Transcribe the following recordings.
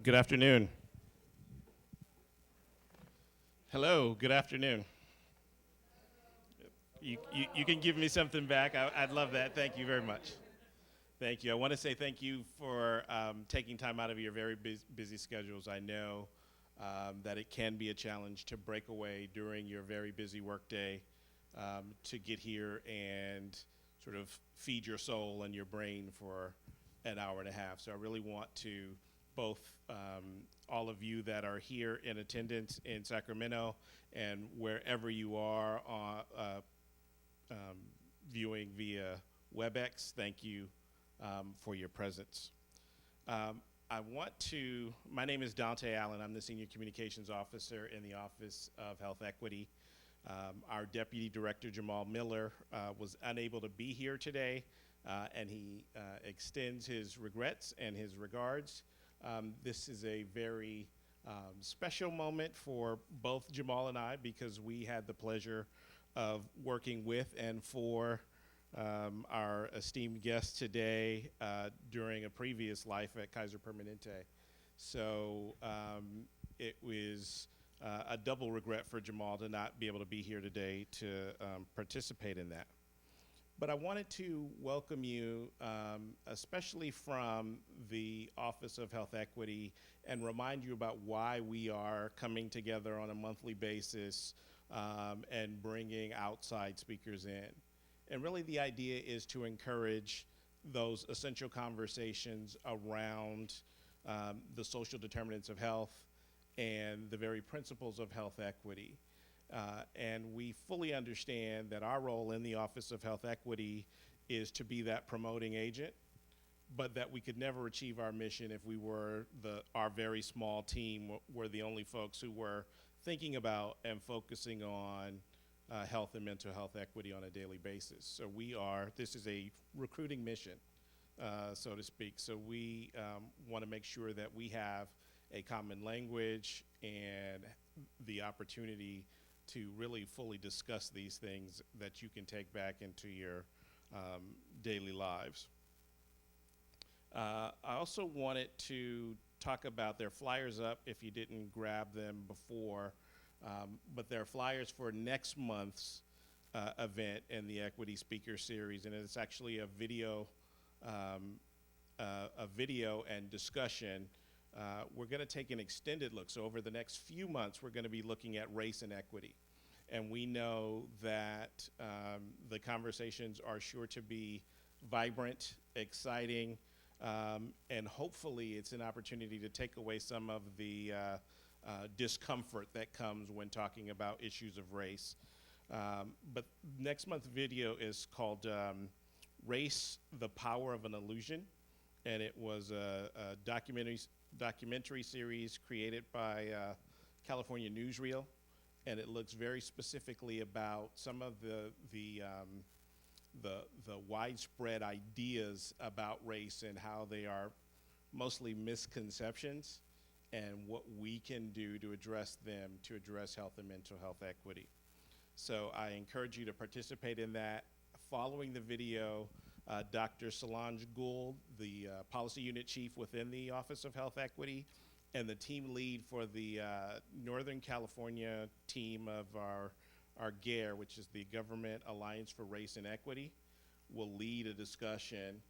Good afternoon. Hello, good afternoon. You can give me something back. I'd love that. Thank you very much. Thank you. I want to say thank you for taking time out of your very busy schedules. I know that it can be a challenge to break away during your very busy workday to get here and sort of feed your soul and your brain for an hour and a half. So I really want to both all of you that are here in attendance in Sacramento and wherever you are um, viewing via WebEx, thank you for your presence. My name is Dante Allen. I'm the Senior Communications Officer in the Office of Health Equity. Our Deputy Director, Jamal Miller, was unable to be here today, and he extends his regrets and his regards. This is a very special moment for both Jamal and I because we had the pleasure of working with and for our esteemed guest today during a previous life at Kaiser Permanente. So it was a double regret for Jamal to not be able to be here today to participate in that. But I wanted to welcome you, especially from the Office of Health Equity, and remind you about why we are coming together on a monthly basis and bringing outside speakers in. And really the idea is to encourage those essential conversations around the social determinants of health and the very principles of health equity. And we fully understand that our role in the Office of Health Equity is to be that promoting agent, but that we could never achieve our mission if we were our very small team were the only folks who were thinking about and focusing on health and mental health equity on a daily basis. So this is a recruiting mission, so to speak. So we want to make sure that we have a common language and the opportunity to really fully discuss these things that you can take back into your daily lives. I also wanted to talk about their flyers up if you didn't grab them before, but there are flyers for next month's event in the Equity Speaker Series, and it's actually a video and discussion. We're going to take an extended look. So over the next few months, we're going to be looking at race and equity. And we know that the conversations are sure to be vibrant, exciting, and hopefully it's an opportunity to take away some of the discomfort that comes when talking about issues of race. But next month's video is called Race, the Power of an Illusion. And it was a documentary series created by California Newsreel, and it looks very specifically about some of the widespread ideas about race and how they are mostly misconceptions, and what we can do to address them, to address health and mental health equity. So I encourage you to participate in that. Following the video, Dr. Solange Gould, the policy unit chief within the Office of Health Equity, and the team lead for the Northern California team of our GARE, which is the Government Alliance for Race and Equity, will lead a discussion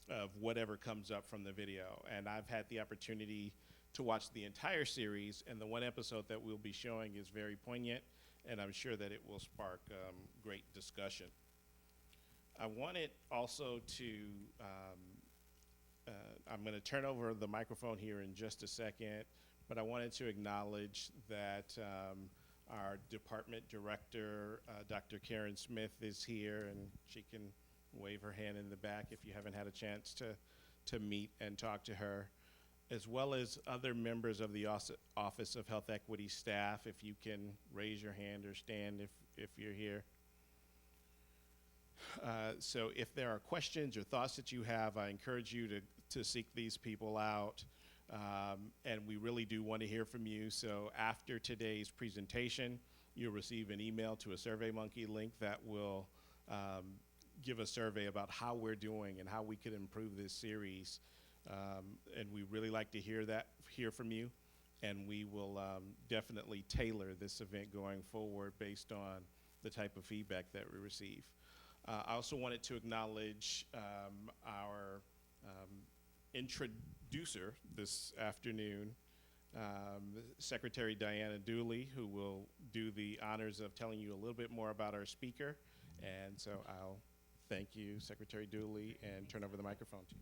of whatever comes up from the video. And I've had the opportunity to watch the entire series, and the one episode that we'll be showing is very poignant, and I'm sure that it will spark great discussion. I wanted also to, I'm going to turn over the microphone here in just a second, but I wanted to acknowledge that our department director, Dr. Karen Smith, is here, and she can wave her hand in the back if you haven't had a chance to meet and talk to her, as well as other members of the Office of Health Equity staff. If you can raise your hand or stand if you're here. So if there are questions or thoughts that you have, I encourage you to seek these people out. And we really do want to hear from you. So after today's presentation, you'll receive an email to a SurveyMonkey link that will give a survey about how we're doing and how we could improve this series And we really like to hear from you, and we will definitely tailor this event going forward based on the type of feedback that we receive. I also wanted to acknowledge our introducer this afternoon, Secretary Diana Dooley, who will do the honors of telling you a little bit more about our speaker. And so I'll thank you, Secretary Dooley, and turn over the microphone to you.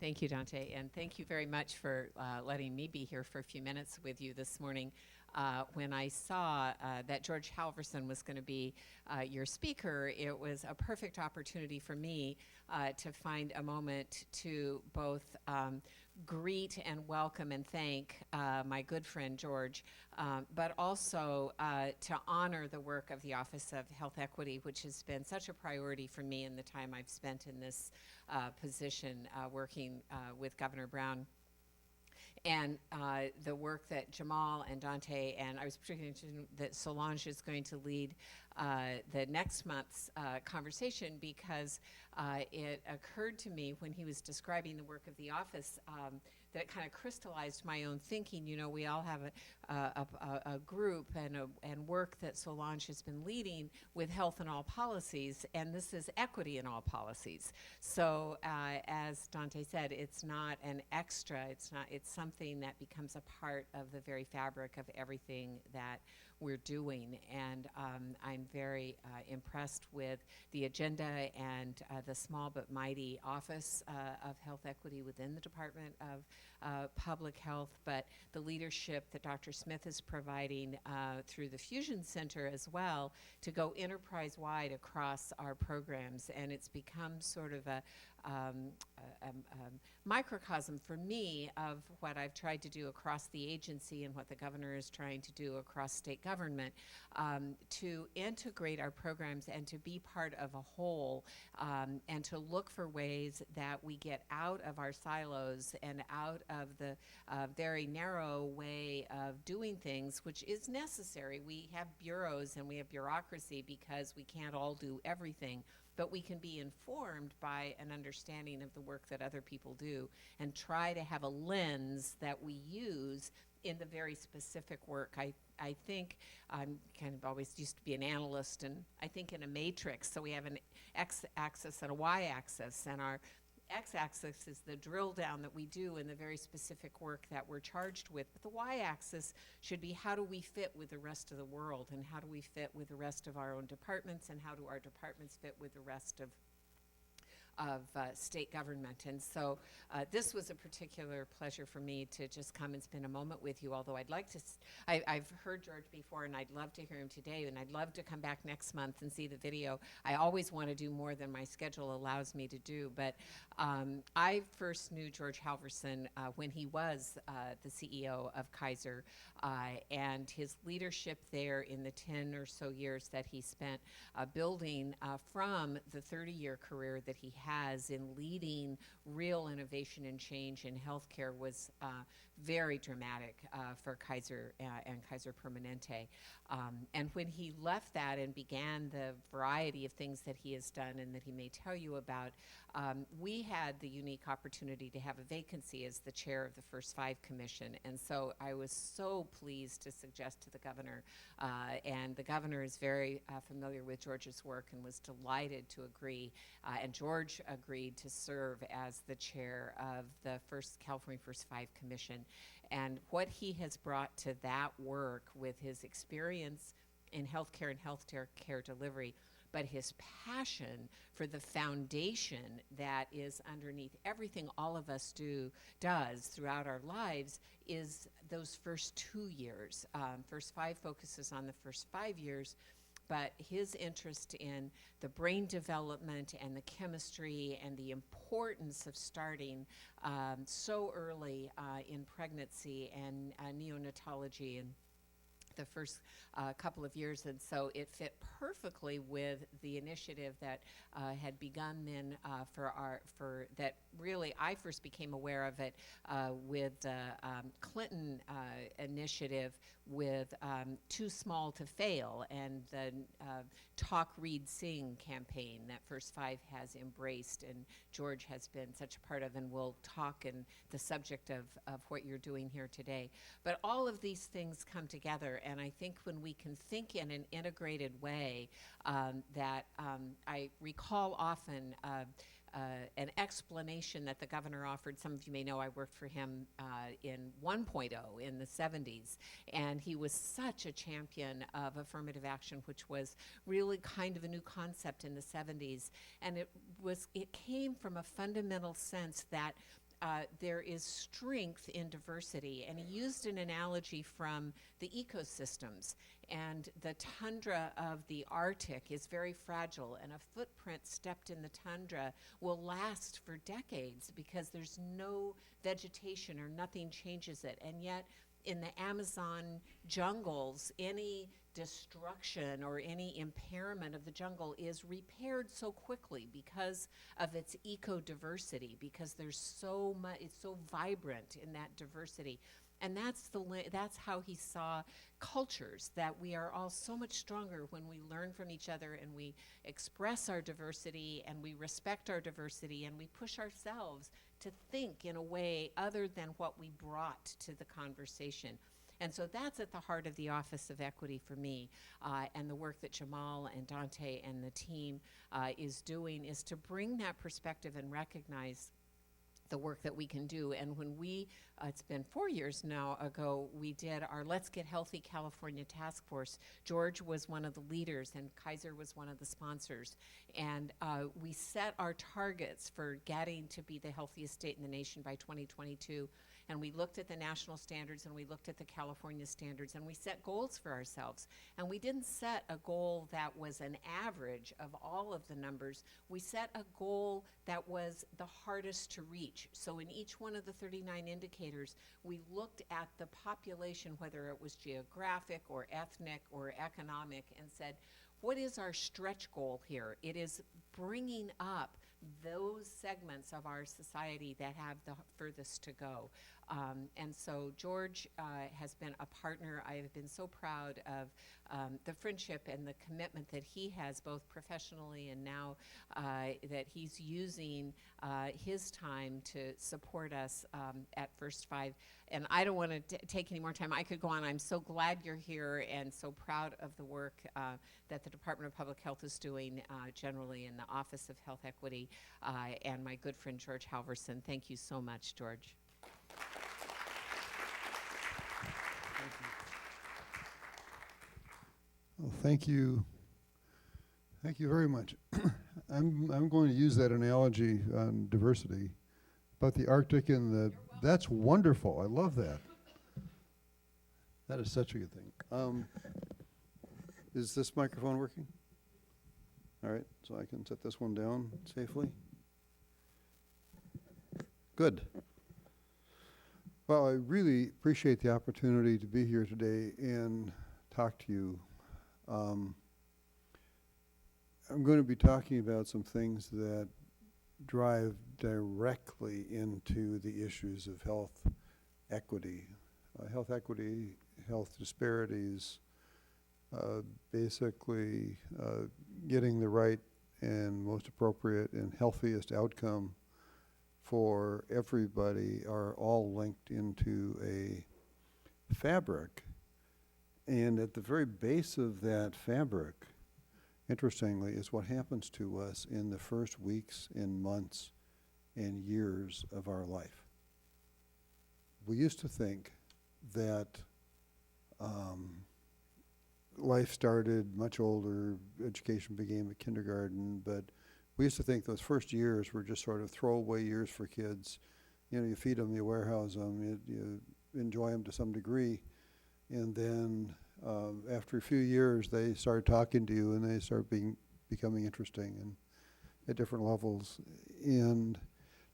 Thank you, Dante, and thank you very much for letting me be here for a few minutes with you this morning. When I saw that George Halverson was going to be your speaker, it was a perfect opportunity for me to find a moment to both greet and welcome and thank my good friend George, but also to honor the work of the Office of Health Equity, which has been such a priority for me in the time I've spent in this position working with Governor Brown. And the work that Jamal and Dante, and I was particularly interested that Solange is going to lead the next month's conversation, because it occurred to me when he was describing the work of the office that kind of crystallized my own thinking. You know, we all have a group and work that Solange has been leading with health in all policies, and this is equity in all policies. So as Dante said, it's not an extra, it's something that becomes a part of the very fabric of everything that we're doing. And I'm very impressed with the agenda and the small but mighty Office of Health Equity within the Department of Public Health, but the leadership that Dr. Smith is providing through the Fusion Center as well to go enterprise-wide across our programs. And it's become sort of a microcosm for me of what I've tried to do across the agency and what the governor is trying to do across state government, to integrate our programs and to be part of a whole, and to look for ways that we get out of our silos and out of the very narrow way of doing things, which is necessary. We have bureaus and we have bureaucracy because we can't all do everything, but we can be informed by an understanding of the work that other people do and try to have a lens that we use in the very specific work. I think I'm kind of always used to be an analyst, and I think in a matrix, so we have an x-axis and a y-axis, and our x-axis is the drill down that we do in the very specific work that we're charged with. But the y-axis should be, how do we fit with the rest of the world, and how do we fit with the rest of our own departments, and how do our departments fit with the rest of state government. And so this was a particular pleasure for me to just come and spend a moment with you, although I'd like to, I've heard George before, and I'd love to hear him today, and I'd love to come back next month and see the video. I always want to do more than my schedule allows me to do, but I first knew George Halverson when he was the CEO of Kaiser, and his leadership there in the 10 or so years that he spent building from the 30-year career that he has in leading real innovation and change in healthcare was very dramatic for Kaiser and Kaiser Permanente. And when he left that and began the variety of things that he has done and that he may tell you about, we had the unique opportunity to have a vacancy as the chair of the First Five Commission. And so I was so pleased to suggest to the governor, and the governor is very familiar with George's work and was delighted to agree, and George agreed to serve as the chair of the California First Five Commission. And what he has brought to that work with his experience in healthcare and healthcare delivery, but his passion for the foundation that is underneath everything all of us does throughout our lives is those first 2 years. First Five focuses on the first 5 years, but his interest in the brain development and the chemistry and the importance of starting so early in pregnancy and neonatology and the first couple of years, and so it fit perfectly with the initiative that had begun then for that really I first became aware of it with the Clinton initiative, with Too Small to Fail and the Talk, Read, Sing campaign that First Five has embraced and George has been such a part of, and we'll talk in the subject of what you're doing here today. But all of these things come together, and I think when we can think in an integrated way, I recall often an explanation that the governor offered. Some of you may know I worked for him in 1.0 in the 70s, and he was such a champion of affirmative action, which was really kind of a new concept in the 70s. And it came from a fundamental sense that there is strength in diversity. And he used an analogy from the ecosystems. And the tundra of the Arctic is very fragile, and a footprint stepped in the tundra will last for decades because there's no vegetation or nothing changes it. And yet, in the Amazon jungles, any destruction or any impairment of the jungle is repaired so quickly because of its eco-diversity, because there's so much, it's so vibrant in that diversity. And that's how he saw cultures, that we are all so much stronger when we learn from each other and we express our diversity and we respect our diversity and we push ourselves to think in a way other than what we brought to the conversation. And so that's at the heart of the Office of Equity for me, and the work that Jamal and Dante and the team is doing is to bring that perspective and recognize the work that we can do. And when it's been 4 years now ago, we did our Let's Get Healthy California Task Force. George was one of the leaders and Kaiser was one of the sponsors. And we set our targets for getting to be the healthiest state in the nation by 2022. And we looked at the national standards and we looked at the California standards and we set goals for ourselves. And we didn't set a goal that was an average of all of the numbers. We set a goal that was the hardest to reach. So in each one of the 39 indicators, we looked at the population, whether it was geographic or ethnic or economic, and said, what is our stretch goal here? It is bringing up those segments of our society that have the furthest to go. And so George has been a partner. I have been so proud of the friendship and the commitment that he has, both professionally and now that he's using his time to support us at First Five. And I don't want to take any more time. I could go on. I'm so glad you're here and so proud of the work that the Department of Public Health is doing generally in the Office of Health Equity, and my good friend George Halverson. Thank you so much, George. Well, thank you. Thank you very much. I'm going to use that analogy on diversity about the Arctic and the. That's wonderful. I love that. That is such a good thing. Is this microphone working? All right, so I can set this one down safely. Good. Well, I really appreciate the opportunity to be here today and talk to you. I'm going to be talking about some things that drive directly into the issues of health equity, health disparities, basically getting the right and most appropriate and healthiest outcome for everybody are all linked into a fabric. And at the very base of that fabric, interestingly, is what happens to us in the first weeks and months and years of our life. We used to think that life started much older, education began at kindergarten, but we used to think those first years were just sort of throwaway years for kids. You know, you feed them, you warehouse them, you enjoy them to some degree, and then after a few years they start talking to you and they start becoming interesting and at different levels. And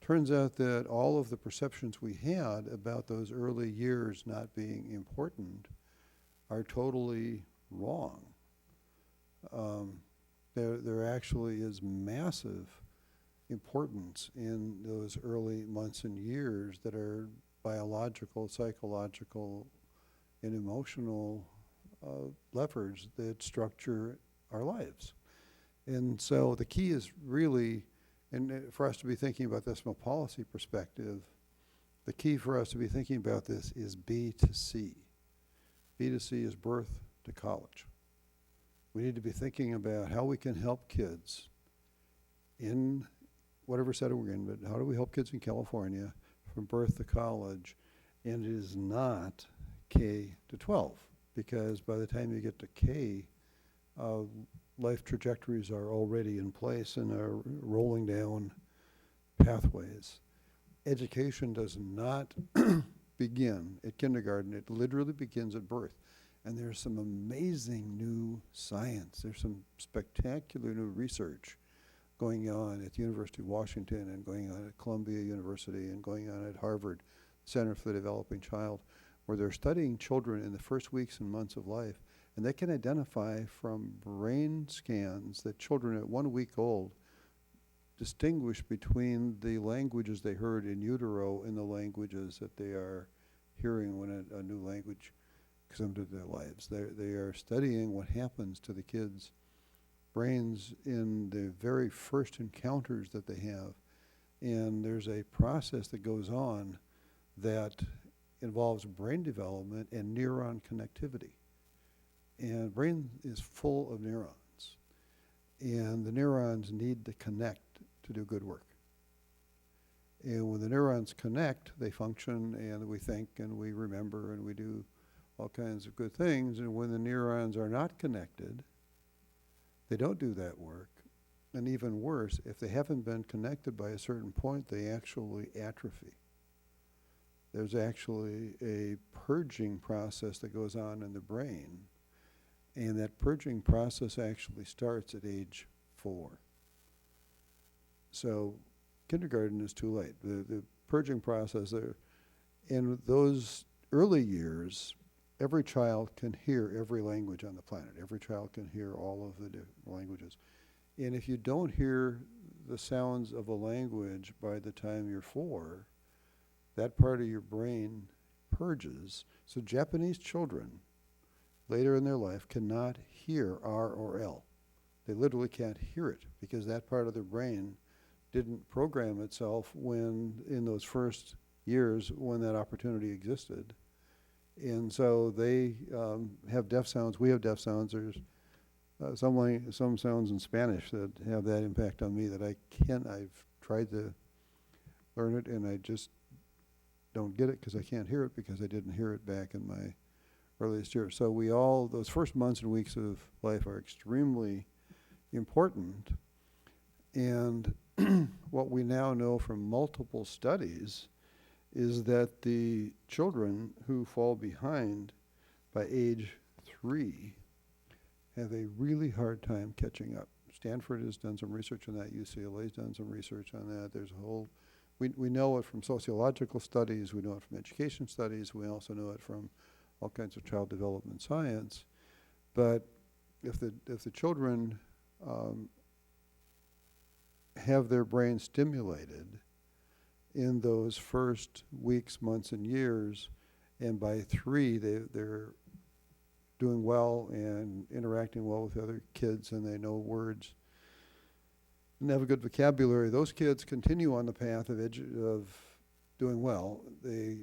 turns out that all of the perceptions we had about those early years not being important are totally wrong. There actually is massive importance in those early months and years that are biological, psychological, and emotional levers that structure our lives. And so the key is really, and for us to be thinking about this from a policy perspective, the key for us to be thinking about this is B to C. B to C is birth to college. We need to be thinking about how we can help kids in whatever setting we're in, but how do we help kids in California from birth to college? And it is not K to 12, because by the time you get to K, life trajectories are already in place and are rolling down pathways. Education does not begin at kindergarten. It literally begins at birth. And there's some amazing new science. There's some spectacular new research going on at the University of Washington and going on at Columbia University and going on at Harvard Center for the Developing Child, where they're studying children in the first weeks and months of life. And they can identify from brain scans that children at 1 week old distinguish between the languages they heard in utero and the languages that they are hearing when a new language comes into their lives. They are studying what happens to the kids' brains in the very first encounters that they have. And there's a process that goes on that involves brain development and neuron connectivity. And brain is full of neurons. And the neurons need to connect to do good work. And when the neurons connect, they function, and we think, and we remember, and we do all kinds of good things. And when the neurons are not connected, they don't do that work. And even worse, if they haven't been connected by a certain point, they actually atrophy. There's actually a purging process that goes on in the brain. And that purging process actually starts at age 4. So kindergarten is too late. The purging process there, in those early years, every child can hear every language on the planet. Every child can hear all of the different languages. And if you don't hear the sounds of a language by the time you're 4, that part of your brain purges. So Japanese children later in their life cannot hear R or L. They literally can't hear it because that part of their brain didn't program itself when, in those first years when that opportunity existed. And so they have deaf sounds. We have deaf sounds. There's some sounds in Spanish that have that impact on me that I've tried to learn it, and I just don't get it because I can't hear it because I didn't hear it back in my earliest years. So those first months and weeks of life are extremely important. And what we now know from multiple studies is that the children who fall behind by age 3 have a really hard time catching up. Stanford has done some research on that. UCLA's done some research on that. There's a whole, we know it from sociological studies. We know it from education studies. We also know it from all kinds of child development science. But if the children have their brain stimulated in those first weeks, months, and years, and by 3 they're doing well and interacting well with other kids, and they know words and have a good vocabulary, those kids continue on the path of doing well. They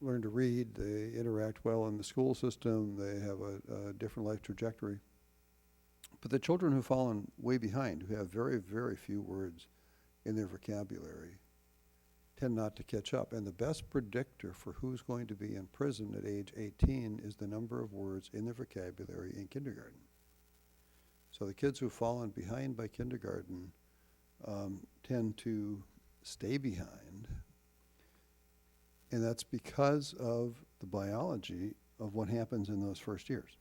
learn to read, they interact well in the school system, they have a different life trajectory. But the children who've fallen way behind, who have very, very few words in their vocabulary, tend not to catch up. And the best predictor for who's going to be in prison at age 18 is the number of words in their vocabulary in kindergarten. So the kids who've fallen behind by kindergarten tend to stay behind. And that's because of the biology of what happens in those first years.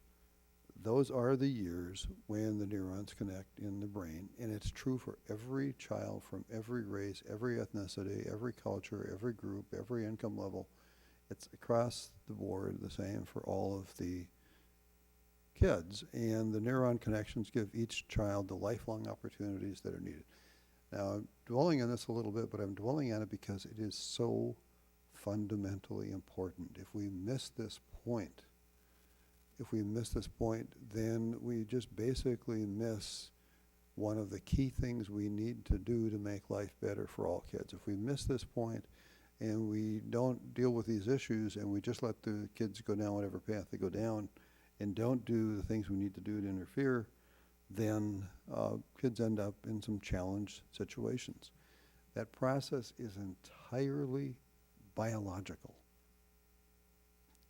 Those are the years when the neurons connect in the brain, and it's true for every child from every race, every ethnicity, every culture, every group, every income level. It's across the board the same for all of the kids, and the neuron connections give each child the lifelong opportunities that are needed. Now, I'm dwelling on this a little bit, but I'm dwelling on it because it is so fundamentally important. If we miss this point, if we miss this point, then we just basically miss one of the key things we need to do to make life better for all kids. If we miss this point and we don't deal with these issues and we just let the kids go down whatever path they go down and don't do the things we need to do to interfere, then kids end up in some challenged situations. That process is entirely biological.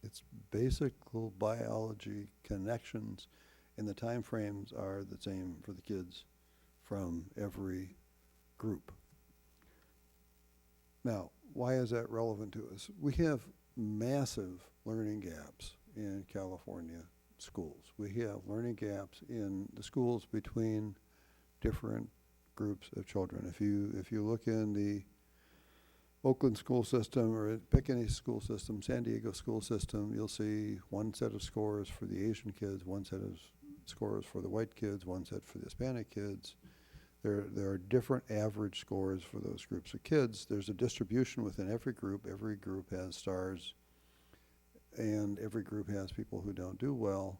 It's basic biology connections, and the time frames are the same for the kids from every group. Now, why is that relevant to us? We have massive learning gaps in California schools. We have learning gaps in the schools between different groups of children. If you look in the Oakland school system or pick any school system, San Diego school system, you'll see one set of scores for the Asian kids, one set of scores for the white kids, one set for the Hispanic kids. There are different average scores for those groups of kids. There's a distribution within every group. Every group has stars, and every group has people who don't do well.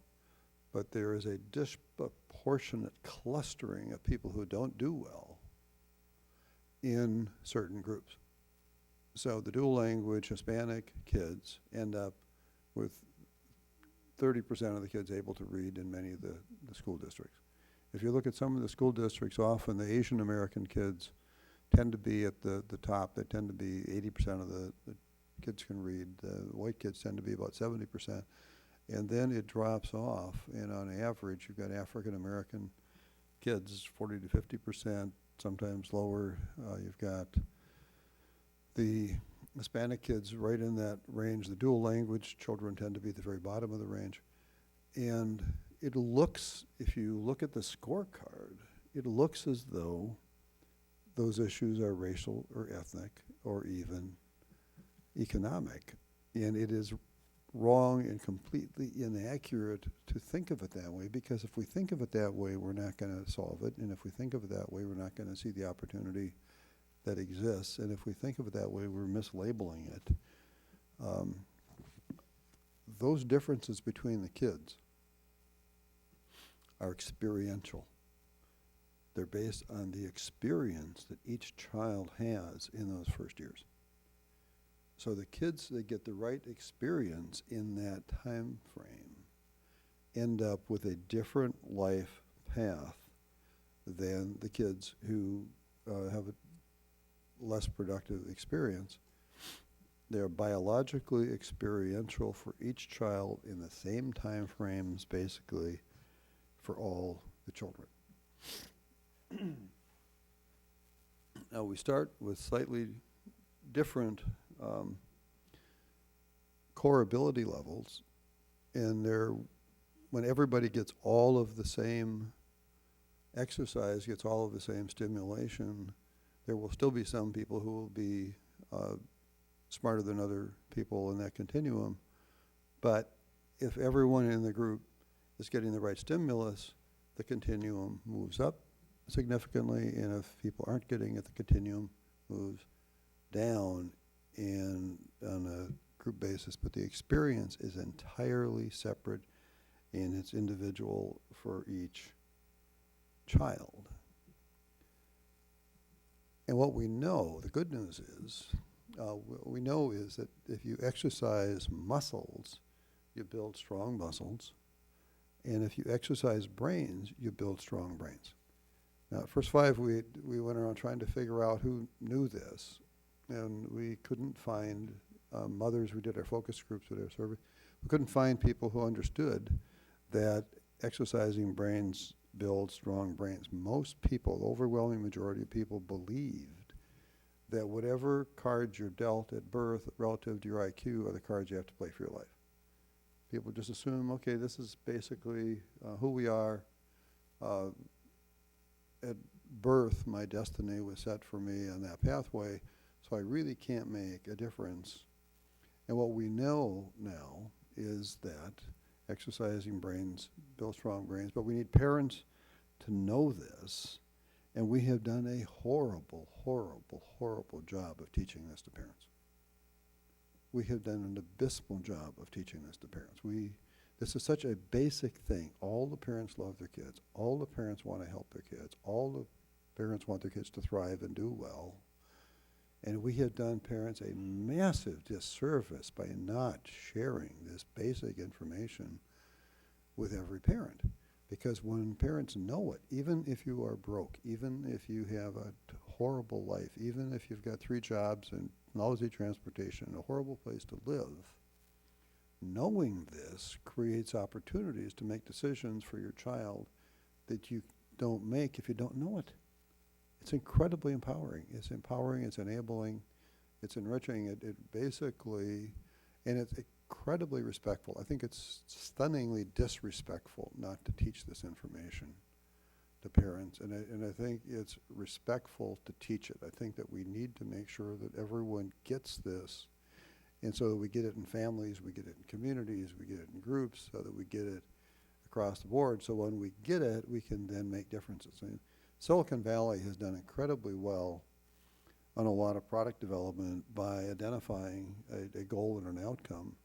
But there is a disproportionate clustering of people who don't do well in certain groups. So the dual language Hispanic kids end up with 30% of the kids able to read in many of the school districts. If you look at some of the school districts, often the Asian American kids tend to be at the top. They tend to be 80% of the kids can read. The white kids tend to be about 70%. And then it drops off, and on average, you've got African American kids, 40 to 50%, sometimes lower. You've got the Hispanic kids right in that range. The dual language children tend to be at the very bottom of the range. And it looks, if you look at the scorecard, it looks as though those issues are racial or ethnic or even economic. And it is wrong and completely inaccurate to think of it that way, because if we think of it that way, we're not going to solve it. And if we think of it that way, we're not going to see the opportunity that exists. And if we think of it that way, we're mislabeling it. Those differences between the kids are experiential. They're based on the experience that each child has in those first years. So the kids that get the right experience in that time frame end up with a different life path than the kids who have a less productive experience. They're biologically experiential for each child in the same time frames, basically, for all the children. Now we start with slightly different core ability levels, and when everybody gets all of the same exercise, gets all of the same stimulation, there will still be some people who will be smarter than other people in that continuum. But if everyone in the group is getting the right stimulus, the continuum moves up significantly, and if people aren't getting it, the continuum moves down on a group basis. But the experience is entirely separate, and it's individual for each child. And what we know, the good news is, what we know is that if you exercise muscles, you build strong muscles. And if you exercise brains, you build strong brains. Now, at First Five, we went around trying to figure out who knew this. And we couldn't find mothers. We did our focus groups with our survey. We couldn't find people who understood that exercising brains build strong brains. Most people, the overwhelming majority of people, believed that whatever cards you're dealt at birth relative to your IQ are the cards you have to play for your life. People just assume, okay, this is basically who we are. At birth, my destiny was set for me on that pathway, so I really can't make a difference. And what we know now is that exercising brains build strong brains, but we need parents to know this, and we have done a horrible, horrible, horrible job of teaching this to parents. We have done an abysmal job of teaching this to parents. This is such a basic thing. All the parents love their kids. All the parents want to help their kids. All the parents want their kids to thrive and do well. And we have done parents a massive disservice by not sharing this basic information with every parent. Because when parents know it, even if you are broke, even if you have a horrible life, even if you've got 3 jobs and lousy transportation, a horrible place to live, knowing this creates opportunities to make decisions for your child that you don't make if you don't know it. It's incredibly empowering. It's empowering, it's enabling, it's enriching. It basically, and it's incredibly respectful. I think it's stunningly disrespectful not to teach this information to parents. And I think it's respectful to teach it. I think that we need to make sure that everyone gets this. And so that we get it in families, we get it in communities, we get it in groups, so that we get it across the board. So when we get it, we can then make differences. And Silicon Valley has done incredibly well on a lot of product development by identifying a goal and an outcome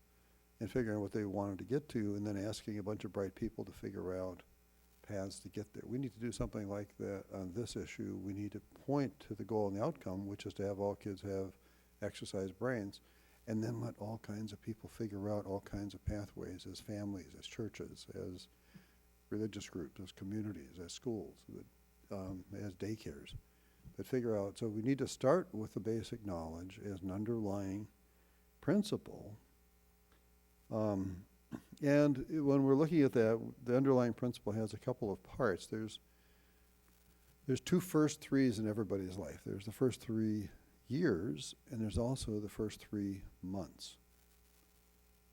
and figuring out what they wanted to get to, and then asking a bunch of bright people to figure out paths to get there. We need to do something like that on this issue. We need to point to the goal and the outcome, which is to have all kids have exercise brains, and then let all kinds of people figure out all kinds of pathways as families, as churches, as religious groups, as communities, as schools, as daycares, that figure out. So we need to start with the basic knowledge as an underlying principle. And when we're looking at that, the underlying principle has a couple of parts. There's 2 first threes in everybody's life. There's the first 3 years, and there's also the first 3 months.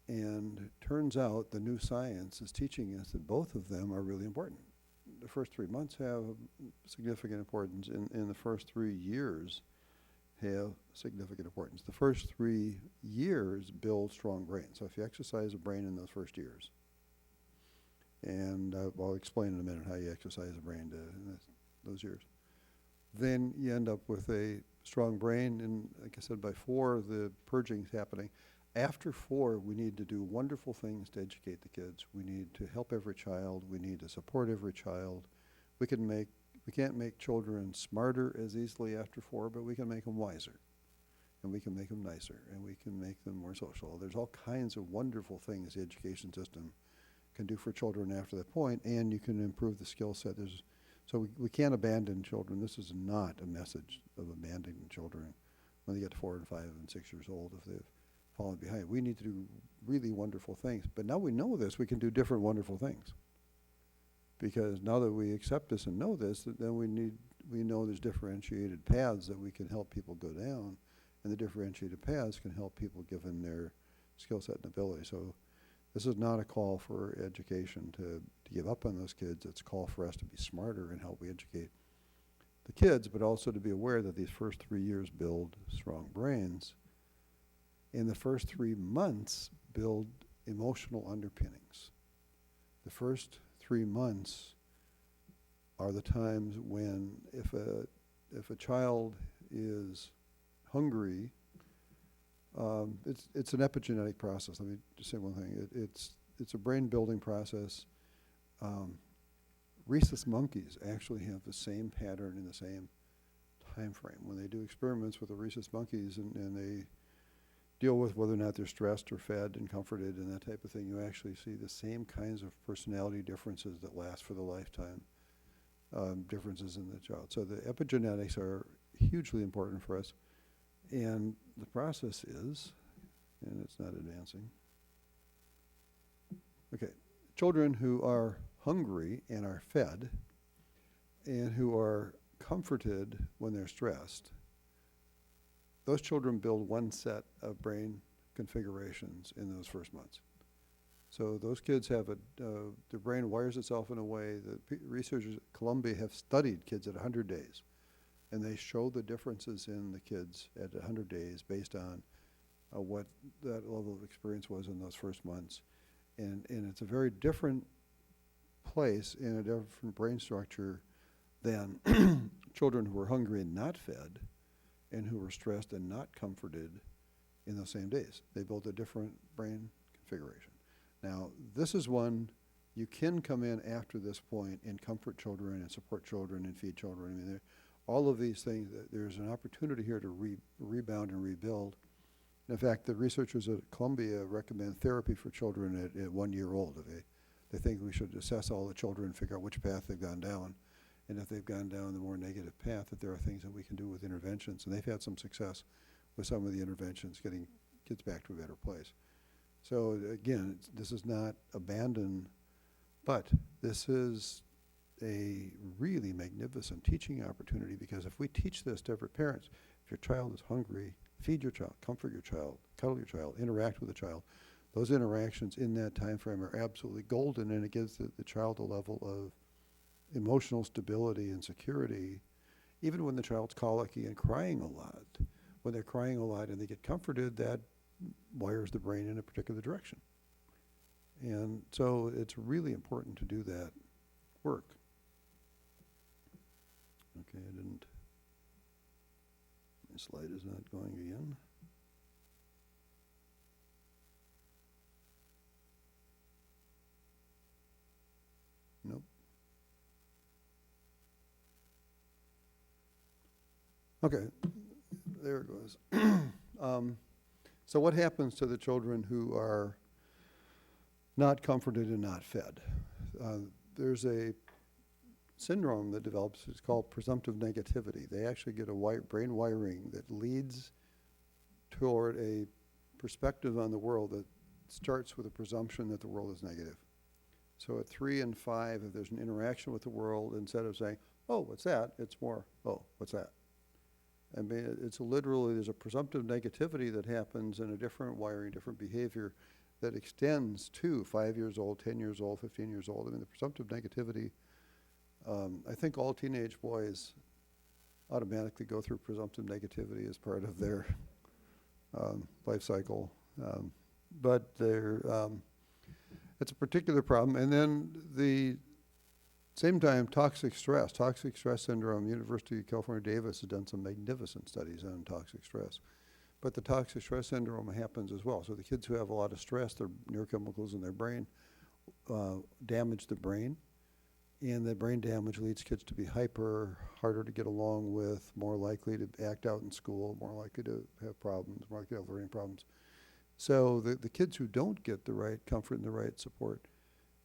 And it turns out the new science is teaching us that both of them are really important. The first 3 months have significant importance, and the first 3 years have significant importance. The first 3 years build strong brains. So if you exercise a brain in those first years, and I'll explain in a minute how you exercise a brain in those years, then you end up with a strong brain. And like I said, by 4, the purging's happening. After 4, we need to do wonderful things to educate the kids. We need to help every child. We need to support every child. We can't make children smarter as easily after 4, but we can make them wiser, and we can make them nicer, and we can make them more social. There's all kinds of wonderful things the education system can do for children after that point, and you can improve the skill set. So we can't abandon children. This is not a message of abandoning children when they get to 4 and 5 and 6 years old if they've fallen behind. We need to do really wonderful things. But now we know this, we can do different wonderful things. Because now that we accept this and know this, then we know there's differentiated paths that we can help people go down, and the differentiated paths can help people given their skill set and ability. So this is not a call for education to give up on those kids. It's a call for us to be smarter and help we educate the kids, but also to be aware that these first 3 years build strong brains. And the first 3 months build emotional underpinnings. The first 3 months are the times when if a child is hungry, it's an epigenetic process. Let me just say one thing. It's a brain building process. Rhesus monkeys actually have the same pattern in the same time frame. When they do experiments with the rhesus monkeys and they deal with whether or not they're stressed or fed and comforted and that type of thing, you actually see the same kinds of personality differences that last for the lifetime, differences in the child. So the epigenetics are hugely important for us. And the process is, and it's not advancing. Okay, children who are hungry and are fed and who are comforted when they're stressed, those children build one set of brain configurations in those first months. So those kids have their brain wires itself in a way that researchers at Columbia have studied kids at 100 days. And they show the differences in the kids at 100 days based on what that level of experience was in those first months. And it's a very different place in a different brain structure than children who were hungry and not fed and who were stressed and not comforted in those same days. They built a different brain configuration. Now, this is one you can come in after this point and comfort children and support children and feed children. I mean, all of these things, there's an opportunity here to rebound and rebuild. In fact, the researchers at Columbia recommend therapy for children at 1 year old. They think we should assess all the children and figure out which path they've gone down. And if they've gone down the more negative path, that there are things that we can do with interventions. And they've had some success with some of the interventions, getting kids back to a better place. So again, this is not abandoned, but this is a really magnificent teaching opportunity, because if we teach this to every parent, if your child is hungry, feed your child, comfort your child, cuddle your child, interact with the child. Those interactions in that time frame are absolutely golden, and it gives the child a level of emotional stability and security, even when the child's colicky and crying a lot. When they're crying a lot and they get comforted, that wires the brain in a particular direction. And so it's really important to do that work. Okay, my slide is not going again. Nope. Okay, there it goes. So what happens to the children who are not comforted and not fed? There's a syndrome that develops. It's called presumptive negativity. They actually get a brain wiring that leads toward a perspective on the world that starts with a presumption that the world is negative. So at 3 and 5, if there's an interaction with the world, instead of saying, oh, what's that? It's more, oh, what's that? I mean, it's literally, there's a presumptive negativity that happens in a different wiring, different behavior that extends to 5 years old, 10 years old, 15 years old. I mean, the presumptive negativity, I think all teenage boys automatically go through presumptive negativity as part of their life cycle. But it's a particular problem. And then the same time, toxic stress syndrome. University of California, Davis has done some magnificent studies on toxic stress. But the toxic stress syndrome happens as well. So the kids who have a lot of stress, their neurochemicals in their brain damage the brain. And the brain damage leads kids to be hyper, harder to get along with, more likely to act out in school, more likely to have problems, more likely to have learning problems. So the kids who don't get the right comfort and the right support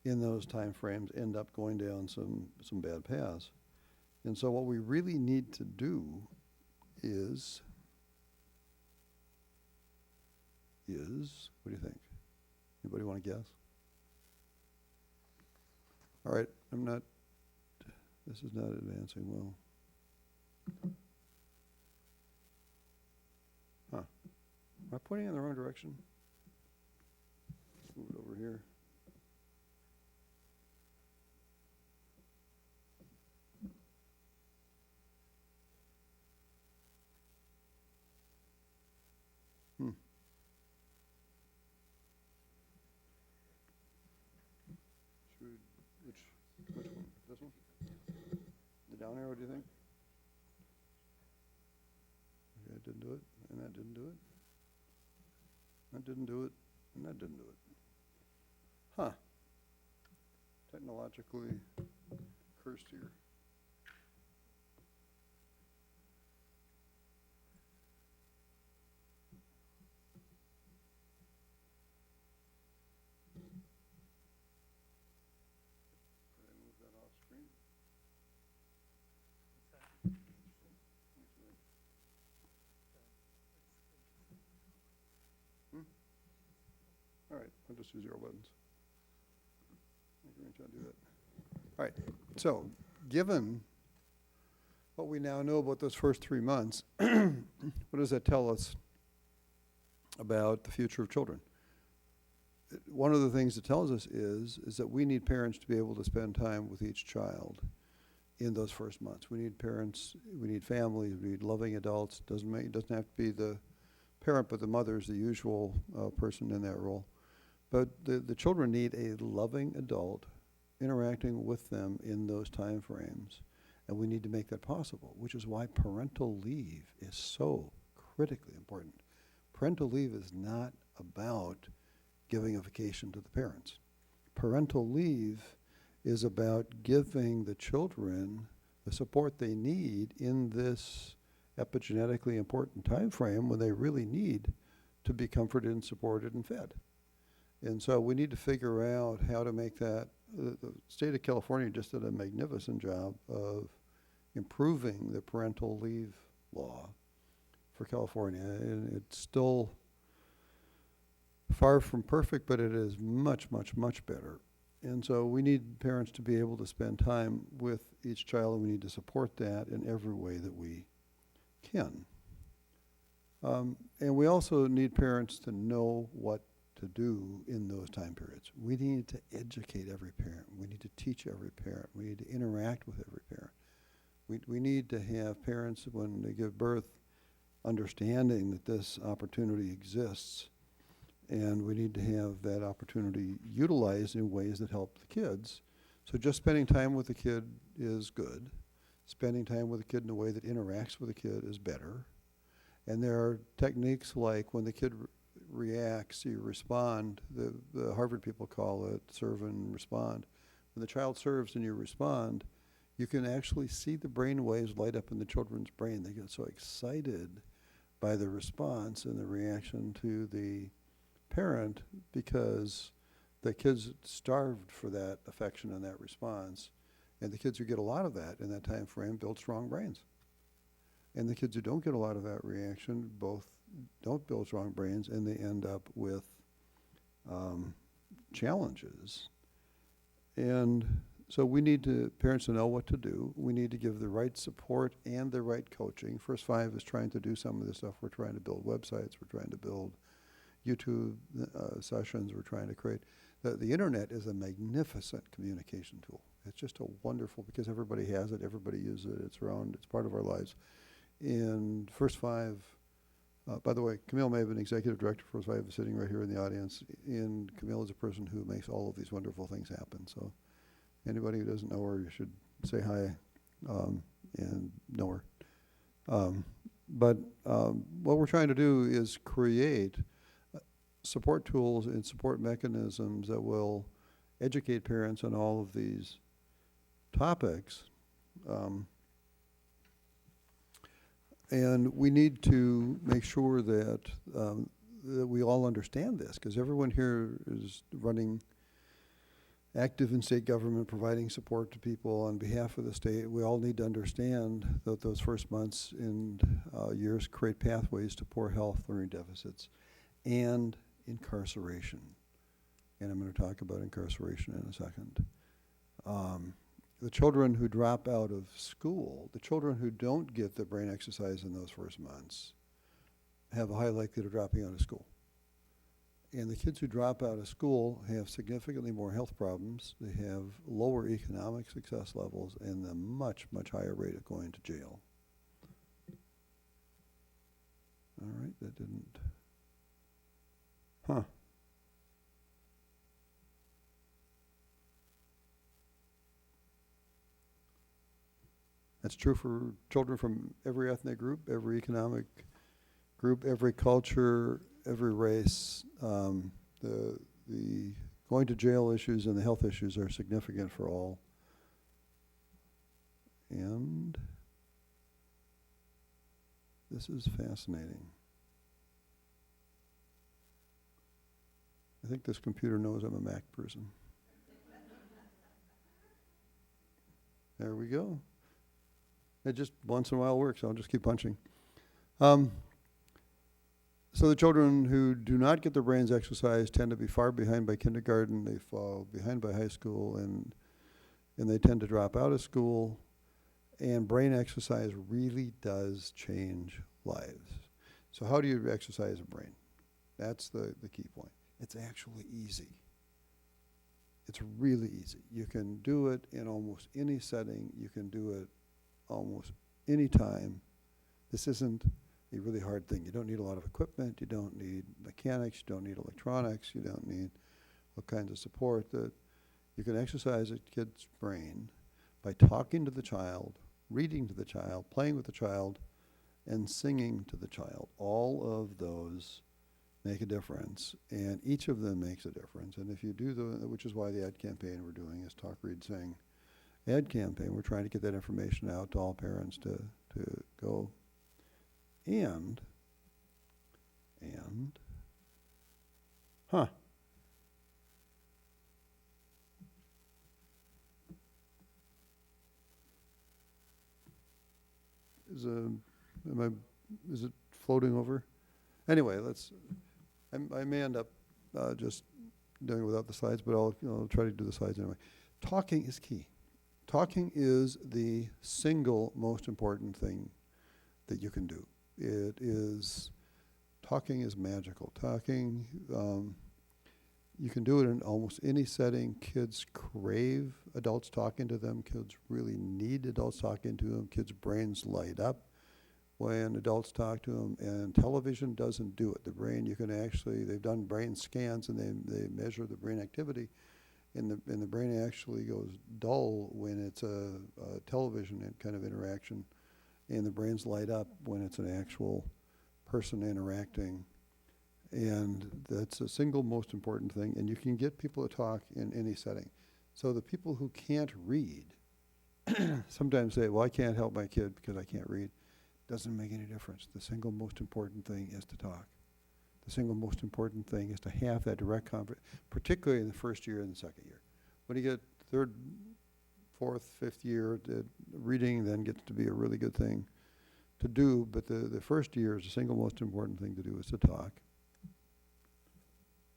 in those time frames end up going down some bad paths. And so what we really need to do is, what do you think? Anybody want to guess? All right, this is not advancing well. Huh, am I pointing in the wrong direction? Let's move it over here. Which one? This one? The down arrow, do you think? Okay, that didn't do it, and that didn't do it. That didn't do it, and that didn't do it. Huh. Technologically cursed here. All right, I'll just use 0 buttons. Try to do that. All right, so given what we now know about those first 3 months, what does that tell us about the future of children? One of the things it tells us is that we need parents to be able to spend time with each child in those first months. We need parents, we need families, we need loving adults. It doesn't have to be the parent, but the mother is the usual person in that role. But the children need a loving adult interacting with them in those time frames. And we need to make that possible, which is why parental leave is so critically important. Parental leave is not about giving a vacation to the parents. Parental leave is about giving the children the support they need in this epigenetically important time frame when they really need to be comforted and supported and fed. And so we need to figure out how to make that. The state of California just did a magnificent job of improving the parental leave law for California. And it's still far from perfect, but it is much, much, much better. And so we need parents to be able to spend time with each child, and we need to support that in every way that we can. And we also need parents to know what to do in those time periods. We need to educate every parent. We need to teach every parent. We need to interact with every parent. We need to have parents, when they give birth, understanding that this opportunity exists, and we need to have that opportunity utilized in ways that help the kids. So just spending time with the kid is good. Spending time with the kid in a way that interacts with the kid is better. And there are techniques like when the kid reacts, you respond. The Harvard people call it serve and respond. When the child serves and you respond, you can actually see the brain waves light up in the children's brain. They get so excited by the response and the reaction to the parent because the kids starved for that affection and that response. And the kids who get a lot of that in that time frame build strong brains. And the kids who don't get a lot of that reaction both don't build strong brains, and they end up with challenges. And so we need parents to know what to do. We need to give the right support and the right coaching. First Five is trying to do some of this stuff. We're trying to build websites. We're trying to build YouTube sessions. We're trying to create. The internet is a magnificent communication tool. It's just a wonderful, because everybody has it, everybody uses it, it's around, it's part of our lives. In First Five, by the way, Camille may have been executive director for First Five, sitting right here in the audience, and Camille is a person who makes all of these wonderful things happen. So anybody who doesn't know her, you should say hi and know her. But what we're trying to do is create support tools and support mechanisms that will educate parents on all of these topics. And we need to make sure that that we all understand this, because everyone here is running active in state government, providing support to people on behalf of the state. We all need to understand that those first months and years create pathways to poor health, learning deficits, and incarceration. And I'm going to talk about incarceration in a second. The children who drop out of school, the children who don't get the brain exercise in those first months, have a high likelihood of dropping out of school. And the kids who drop out of school have significantly more health problems. They have lower economic success levels and a much, much higher rate of going to jail. All right, that didn't. Huh. That's true for children from every ethnic group, every economic group, every culture, every race. The going to jail issues and the health issues are significant for all. And this is fascinating. I think this computer knows I'm a Mac person. There we go. It just once in a while works, so I'll just keep punching. So the children who do not get their brains exercised tend to be far behind by kindergarten. They fall behind by high school, and they tend to drop out of school. And brain exercise really does change lives. So how do you exercise a brain? That's the key point. It's actually easy. It's really easy. You can do it in almost any setting. You can do it almost any time. This isn't a really hard thing. You don't need a lot of equipment. You don't need mechanics. You don't need electronics. You don't need all kinds of support. That you can exercise a kid's brain by talking to the child, reading to the child, playing with the child, and singing to the child. All of those make a difference, and each of them makes a difference. And if you do which is why the ad campaign we're doing is Talk, Read, Sing ad campaign. We're trying to get that information out to all parents to go and huh. Is it floating over? Anyway, I may end up just doing it without the slides, but I'll try to do the slides anyway. Talking is key. Talking is the single most important thing that you can do. Talking is magical. Talking, you can do it in almost any setting. Kids crave adults talking to them. Kids really need adults talking to them. Kids' brains light up when adults talk to them, and television doesn't do it. The brain, they've done brain scans and they measure the brain activity, and the brain actually goes dull when it's a television kind of interaction, and the brains light up when it's an actual person interacting. And that's the single most important thing, and you can get people to talk in any setting. So the people who can't read sometimes say, well, I can't help my kid because I can't read. Doesn't make any difference. The single most important thing is to talk. The single most important thing is to have that direct conversation, particularly in the first year and the second year. When you get third, fourth, fifth year, reading then gets to be a really good thing to do, but the first year is the single most important thing to do is to talk.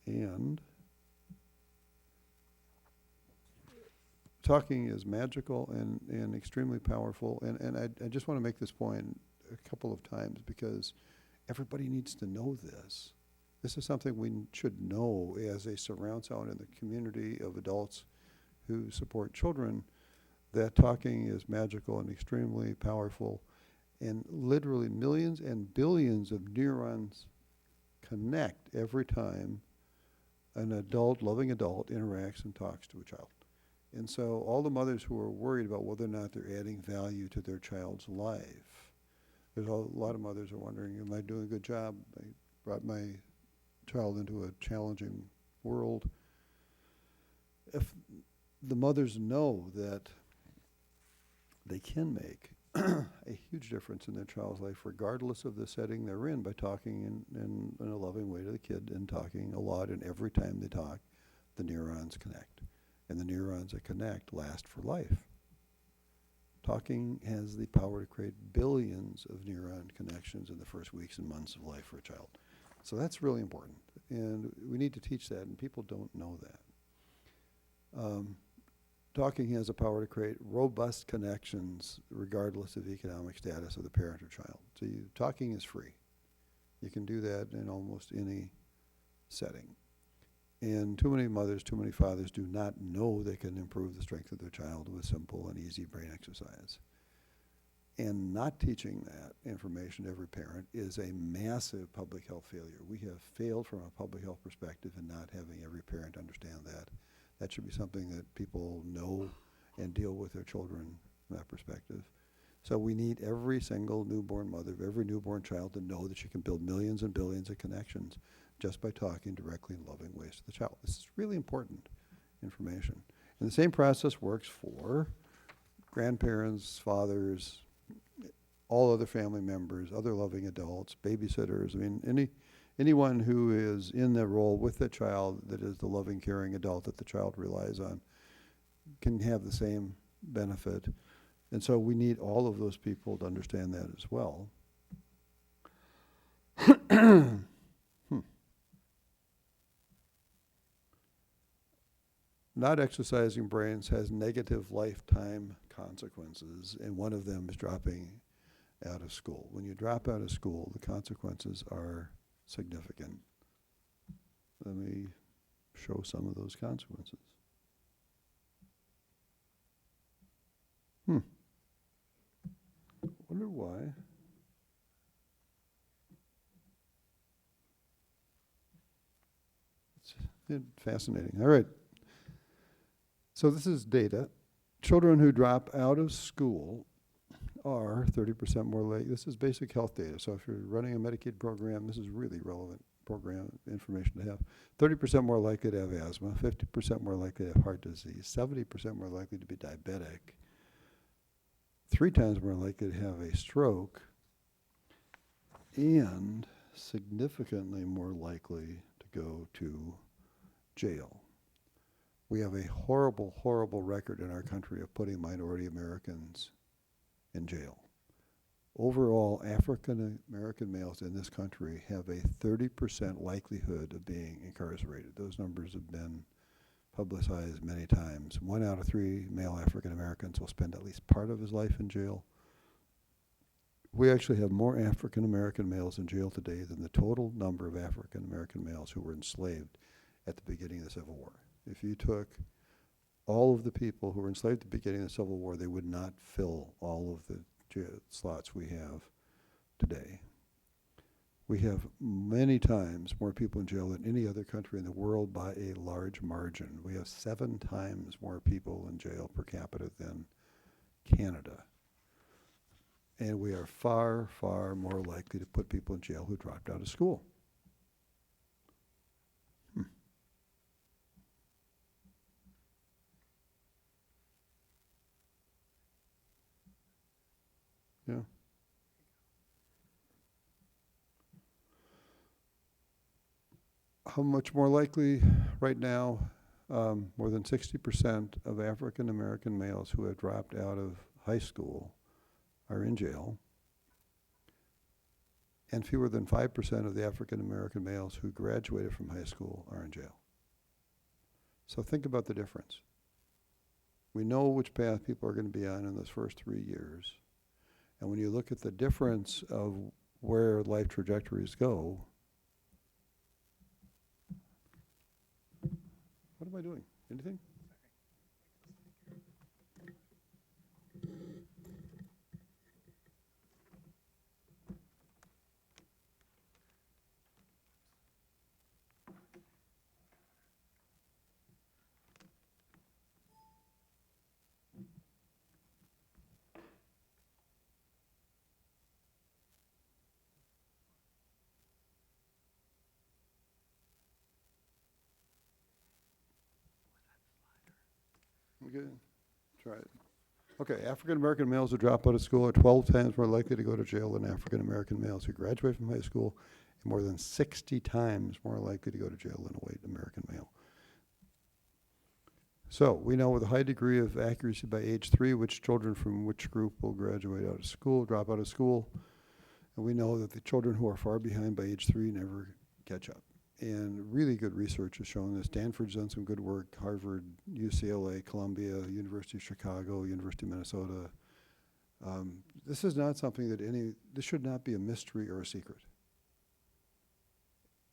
And talking is magical and extremely powerful. And I just want to make this point a couple of times because everybody needs to know this. This is something we should know as a surround sound in the community of adults who support children, that talking is magical and extremely powerful. And literally millions and billions of neurons connect every time an adult, loving adult, interacts and talks to a child. And so all the mothers who are worried about whether or not they're adding value to their child's life, there's a lot of mothers who are wondering, am I doing a good job? I brought my child into a challenging world. If the mothers know that they can make a huge difference in their child's life, regardless of the setting they're in, by talking in a loving way to the kid and talking a lot, and every time they talk, the neurons connect. And the neurons that connect last for life. Talking has the power to create billions of neuron connections in the first weeks and months of life for a child. So that's really important. And we need to teach that, and people don't know that. Talking has the power to create robust connections regardless of economic status of the parent or child. So talking is free. You can do that in almost any setting. And too many mothers, too many fathers do not know they can improve the strength of their child with simple and easy brain exercise. And not teaching that information to every parent is a massive public health failure. We have failed from a public health perspective in not having every parent understand that. That should be something that people know and deal with their children from that perspective. So we need every single newborn mother of every newborn child to know that she can build millions and billions of connections just by talking directly in loving ways to the child. This is really important information. And the same process works for grandparents, fathers, all other family members, other loving adults, babysitters. I mean, anyone who is in the role with the child that is the loving, caring adult that the child relies on can have the same benefit. And so we need all of those people to understand that as well. Not exercising brains has negative lifetime consequences, and one of them is dropping out of school. When you drop out of school, the consequences are significant. Let me show some of those consequences. Wonder why. It's fascinating. All right. So this is data. Children who drop out of school are 30% more likely. This is basic health data. So if you're running a Medicaid program, this is really relevant program information to have. 30% more likely to have asthma, 50% more likely to have heart disease, 70% more likely to be diabetic, 3 times more likely to have a stroke, and significantly more likely to go to jail. We have a horrible, horrible record in our country of putting minority Americans in jail. Overall, African American males in this country have a 30% likelihood of being incarcerated. Those numbers have been publicized many times. 1 out of 3 male African Americans will spend at least part of his life in jail. We actually have more African American males in jail today than the total number of African American males who were enslaved at the beginning of the Civil War. If you took all of the people who were enslaved at the beginning of the Civil War, they would not fill all of the slots we have today. We have many times more people in jail than any other country in the world by a large margin. We have 7 times more people in jail per capita than Canada. And we are far, far more likely to put people in jail who dropped out of school. Yeah. How much more likely right now? More than 60% of African American males who have dropped out of high school are in jail, and fewer than 5% of the African American males who graduated from high school are in jail. So think about the difference. We know which path people are going to be on in those first 3 years. And when you look at the difference of where life trajectories go, what am I doing? Anything? Okay, try it. Okay, African American males who drop out of school are 12 times more likely to go to jail than African American males who graduate from high school, and more than 60 times more likely to go to jail than a white American male. So we know with a high degree of accuracy by age 3 which children from which group will graduate out of school, drop out of school, and we know that the children who are far behind by age 3 never catch up. And really good research has shown that Stanford's done some good work, Harvard, UCLA, Columbia, University of Chicago, University of Minnesota. This is not something that this should not be a mystery or a secret.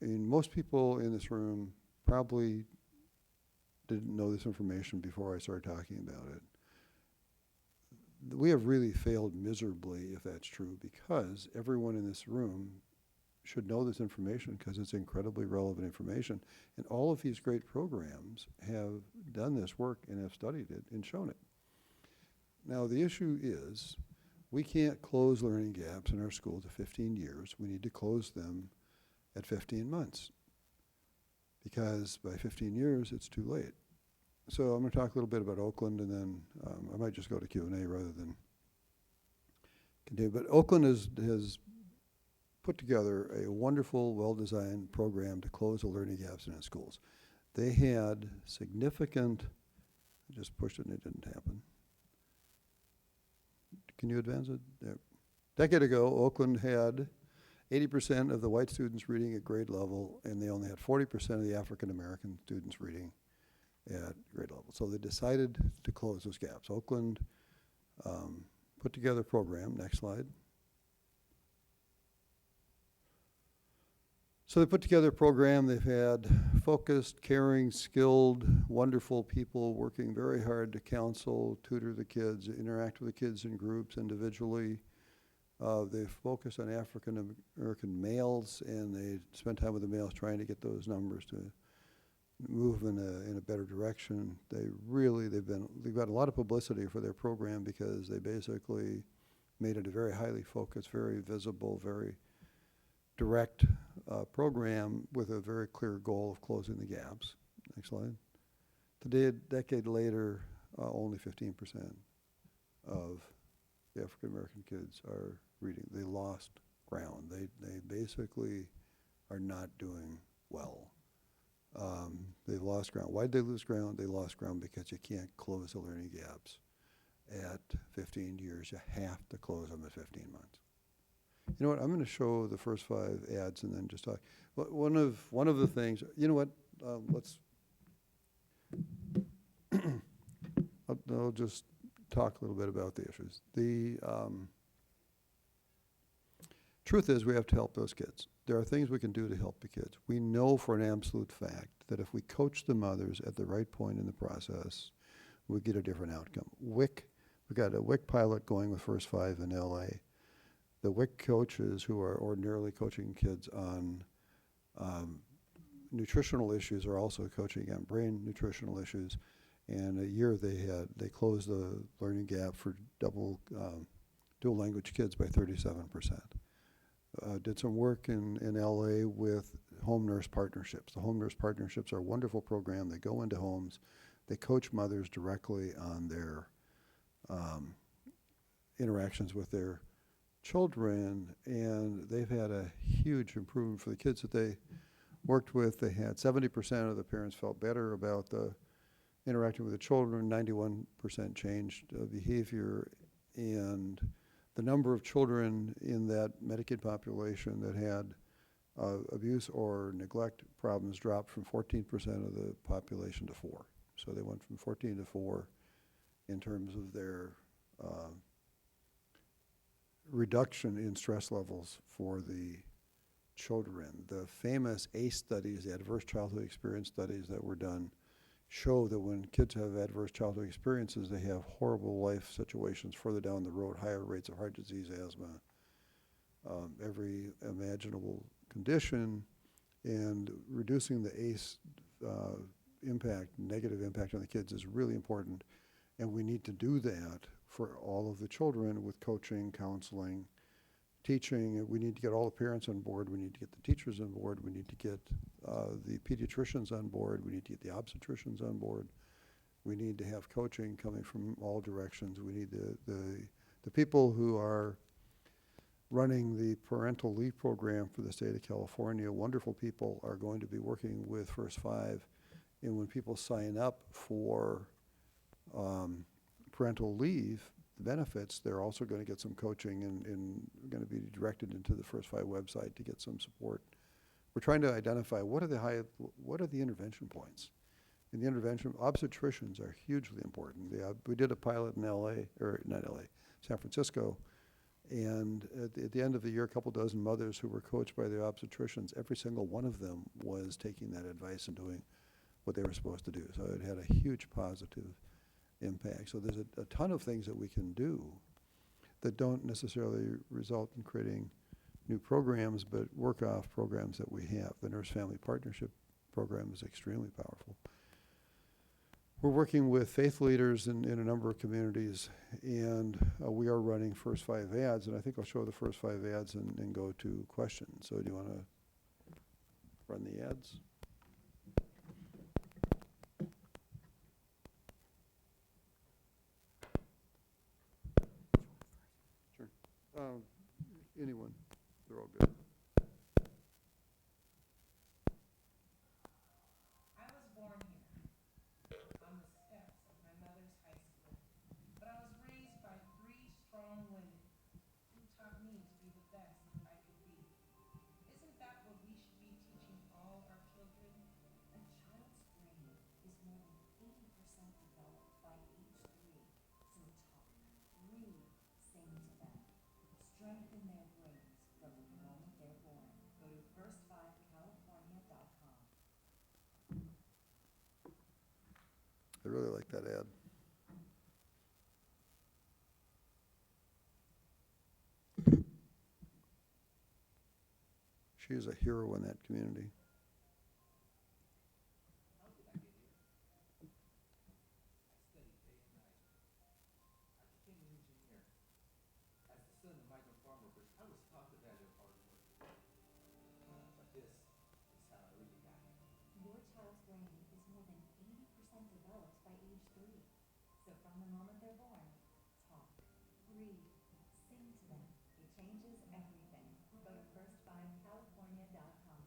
I mean, most people in this room probably didn't know this information before I started talking about it. We have really failed miserably if that's true, because everyone in this room should know this information because it's incredibly relevant information. And all of these great programs have done this work and have studied it and shown it. Now, the issue is we can't close learning gaps in our school to 15 years. We need to close them at 15 months because by 15 years, it's too late. So I'm going to talk a little bit about Oakland, and then I might just go to Q&A rather than continue. But Oakland has put together a wonderful, well-designed program to close the learning gaps in its schools. They had significant, I just pushed it and it didn't happen. Can you advance it? There. A decade ago, Oakland had 80% of the white students reading at grade level, and they only had 40% of the African American students reading at grade level. So they decided to close those gaps. Oakland put together a program, next slide. So they put together a program. They've had focused, caring, skilled, wonderful people working very hard to counsel, tutor the kids, interact with the kids in groups individually. They've focused on African American males, and they spent time with the males trying to get those numbers to move in a better direction. They've got a lot of publicity for their program because they basically made it a very highly focused, very visible, very direct program with a very clear goal of closing the gaps. Next slide. Today, a decade later, only 15% of the African American kids are reading. They lost ground. They basically are not doing well. They lost ground. Why did they lose ground? They lost ground because you can't close the learning gaps at 15 years. You have to close them at 15 months. You know what? I'm going to show the first 5 ads and then just talk. One of the things. You know what? Let's. I'll just talk a little bit about the issues. The truth is, we have to help those kids. There are things we can do to help the kids. We know for an absolute fact that if we coach the mothers at the right point in the process, we get a different outcome. WIC, we've got a WIC pilot going with First 5 in LA. The WIC coaches who are ordinarily coaching kids on nutritional issues are also coaching on brain nutritional issues. And a year they closed the learning gap for dual language kids by 37%. Did some work in LA with home nurse partnerships. The home nurse partnerships are a wonderful program. They go into homes, they coach mothers directly on their interactions with their children, and they've had a huge improvement for the kids that they worked with. They had 70% of the parents felt better about the interacting with the children, 91% changed behavior, and the number of children in that Medicaid population that had abuse or neglect problems dropped from 14% of the population to 4. So they went from 14 to 4 in terms of their reduction in stress levels for the children. The famous ACE studies, the adverse childhood experience studies that were done, show that when kids have adverse childhood experiences, they have horrible life situations further down the road, higher rates of heart disease, asthma, every imaginable condition, and reducing the ACE impact, negative impact on the kids is really important. And we need to do that for all of the children with coaching, counseling, teaching. We need to get all the parents on board. We need to get the teachers on board. We need to get the pediatricians on board. We need to get the obstetricians on board. We need to have coaching coming from all directions. We need the people who are running the parental leave program for the state of California. Wonderful people are going to be working with First 5. And when people sign up for parental leave, the benefits, they're also going to get some coaching and going to be directed into the First 5 website to get some support. We're trying to identify what are the intervention points. In the intervention, obstetricians are hugely important. We did a pilot in San Francisco, and at the end of the year, a couple dozen mothers who were coached by the obstetricians, every single one of them was taking that advice and doing what they were supposed to do. So it had a huge positive impact. So there's a ton of things that we can do that don't necessarily result in creating new programs, but work off programs that we have. The Nurse Family Partnership program is extremely powerful. We're working with faith leaders in a number of communities, and we are running First 5 ads, and I think I'll show the first 5 ads and go to questions. So do you want to run the ads? Sure. Anyone. They're all good. I was born here, on the steps of my mother's high school, but I was raised by 3 strong women who taught me to be the best I could be. Isn't that what we should be teaching all our children? A child's brain is more than 80% developed by age 3, so talk, read, sing to them. Strengthen their brains from the moment they're born. Go to first5california.com. I really like that ad. She is a hero in that community. How did I get here? I studied day and night. I became an engineer. As the 3. So from the moment they're born, talk, read, sing to them. It changes everything. Go to first5california.com.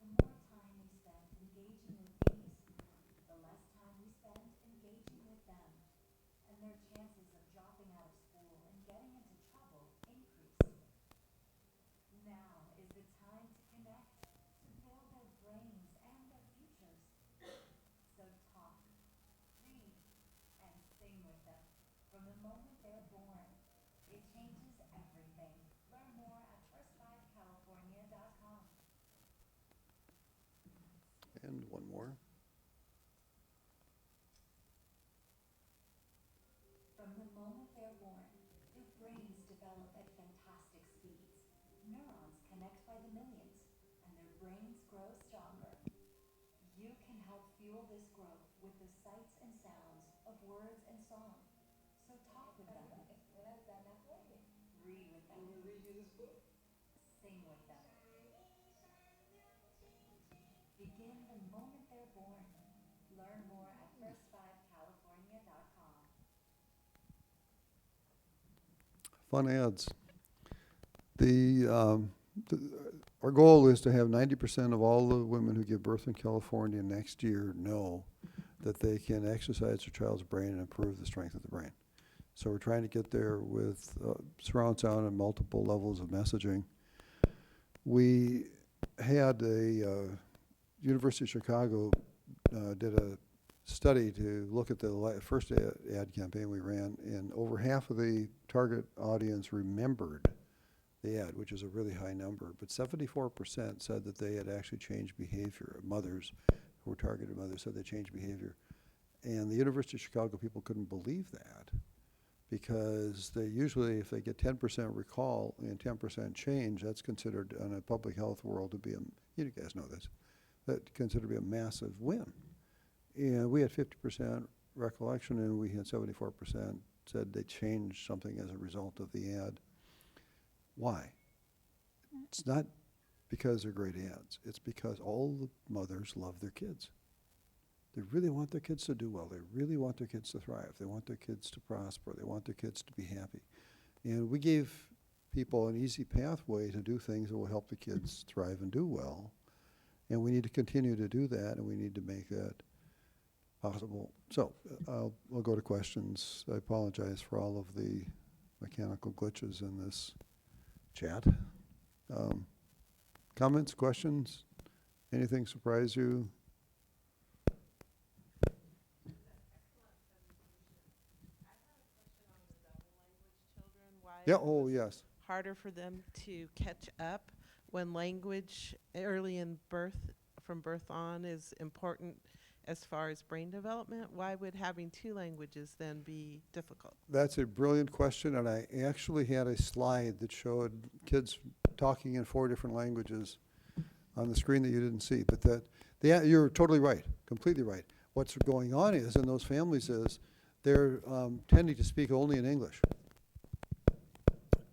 The more time we spend engaging with these, the less time we spend engaging with them, and their chances of dropping out of school and getting into trouble increase. Now is the time to connect, to build their brains and their futures. So talk, read, and sing with them from the moment they're born. It changes everything. Learn more at first5california.com. And one more. From the moment they're born, their brains develop at fantastic speeds. Neurons connect by the millions, and their brains grow stronger. You can help fuel this growth with the sights and sounds of words and song. So talk with them. Read with them. Sing with them. Begin the moment they're born. Learn more at first5california.com. Fun ads. Our goal is to have 90% of all the women who give birth in California next year know that they can exercise their child's brain and improve the strength of the brain. So we're trying to get there with surround sound and multiple levels of messaging. We had University of Chicago did a study to look at the first ad campaign we ran, and over half of the target audience remembered the ad, which is a really high number, but 74% said that they had actually changed behavior. Mothers who were targeted mothers said they changed behavior. And the University of Chicago people couldn't believe that, because they usually, if they get 10% recall and 10% change, that's considered in a public health world to be you guys know this, that's considered to be a massive win. And we had 50% recollection, and we had 74% said they changed something as a result of the ad. Why? It's not because they're great ads. It's because all the mothers love their kids. They really want their kids to do well. They really want their kids to thrive. They want their kids to prosper. They want their kids to be happy. And we gave people an easy pathway to do things that will help the kids thrive and do well. And we need to continue to do that, and we need to make that possible. So I'll go to questions. I apologize for all of the mechanical glitches in this chat. Comments, questions? Anything surprise you? Yeah, oh, yes. Harder for them to catch up when language early in birth, from birth on, is important as far as brain development? Why would having two languages then be difficult? That's a brilliant question, and I actually had a slide that showed kids talking in 4 different languages on the screen that you didn't see. But you're totally right, completely right. What's going on is, in those families, is they're tending to speak only in English.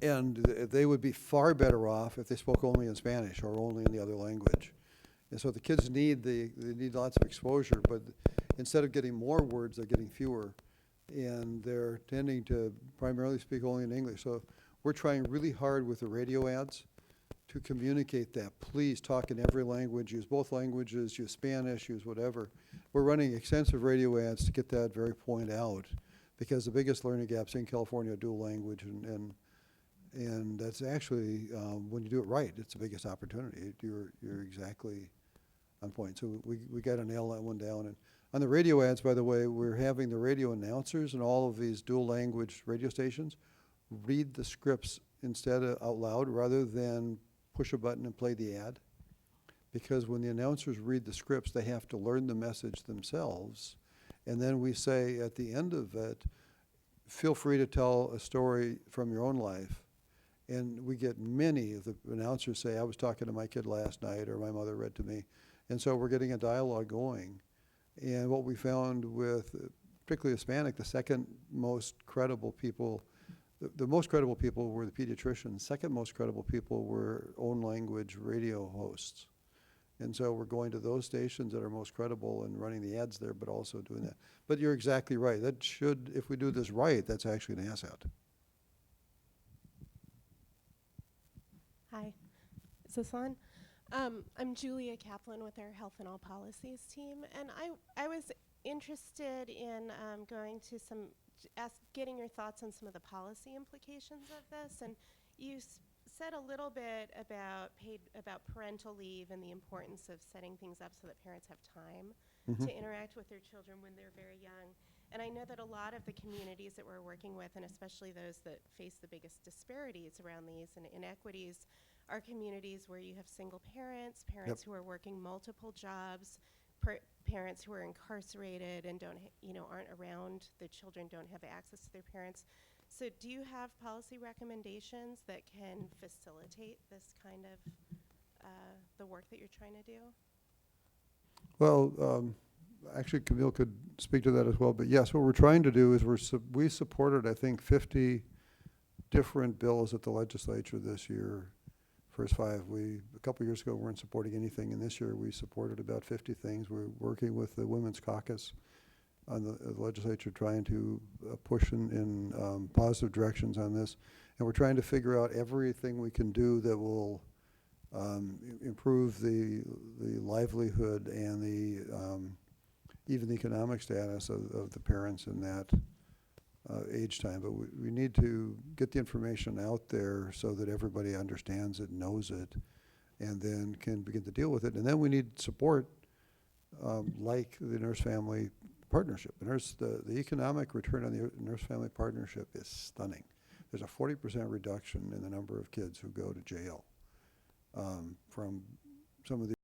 And they would be far better off if they spoke only in Spanish or only in the other language. And so the kids they need lots of exposure, but instead of getting more words, they're getting fewer. And they're tending to primarily speak only in English. So we're trying really hard with the radio ads to communicate that. Please talk in every language, use both languages, use Spanish, use whatever. We're running extensive radio ads to get that very point out, because the biggest learning gaps in California are dual language, and that's actually, when you do it right, it's the biggest opportunity. You're exactly on point. So we got to nail that one down. And on the radio ads, by the way, we're having the radio announcers and all of these dual language radio stations read the scripts instead of out loud, rather than push a button and play the ad. Because when the announcers read the scripts, they have to learn the message themselves. And then we say at the end of it, feel free to tell a story from your own life. And we get many of the announcers say, I was talking to my kid last night, or my mother read to me. And so we're getting a dialogue going. And what we found with, particularly Hispanic, the second most credible people the most credible people were the pediatricians. Second most credible people were own language radio hosts. And so we're going to those stations that are most credible and running the ads there, but also doing that. But you're exactly right. That should, if we do this right, that's actually an asset. Hi, is this on? I'm Julia Kaplan with our Health and All Policies team, and I was interested in going to getting your thoughts on some of the policy implications of this. And you said a little bit about parental leave and the importance of setting things up so that parents have time to interact with their children when they're very young. And I know that a lot of the communities that we're working with, and especially those that face the biggest disparities around these and inequities, are communities where you have single parents, parents who are working multiple jobs, parents who are incarcerated and aren't around the children, don't have access to their parents. So do you have policy recommendations that can facilitate this kind of the work that you're trying to do? Well, actually Camille could speak to that as well, but yes, what we're trying to do is we supported, I think, 50 different bills at the legislature this year. First 5, a couple years ago weren't supporting anything, and this year we supported about 50 things. We're working with the Women's Caucus on the legislature, trying to push in positive directions on this, and we're trying to figure out everything we can do that will improve the livelihood and even the economic status of the parents in that age time. But we need to get the information out there so that everybody understands it, knows it, and then can begin to deal with it. And then we need support like the nurse-family partnership. The economic return on the nurse-family partnership is stunning. There's a 40% reduction in the number of kids who go to jail from some of the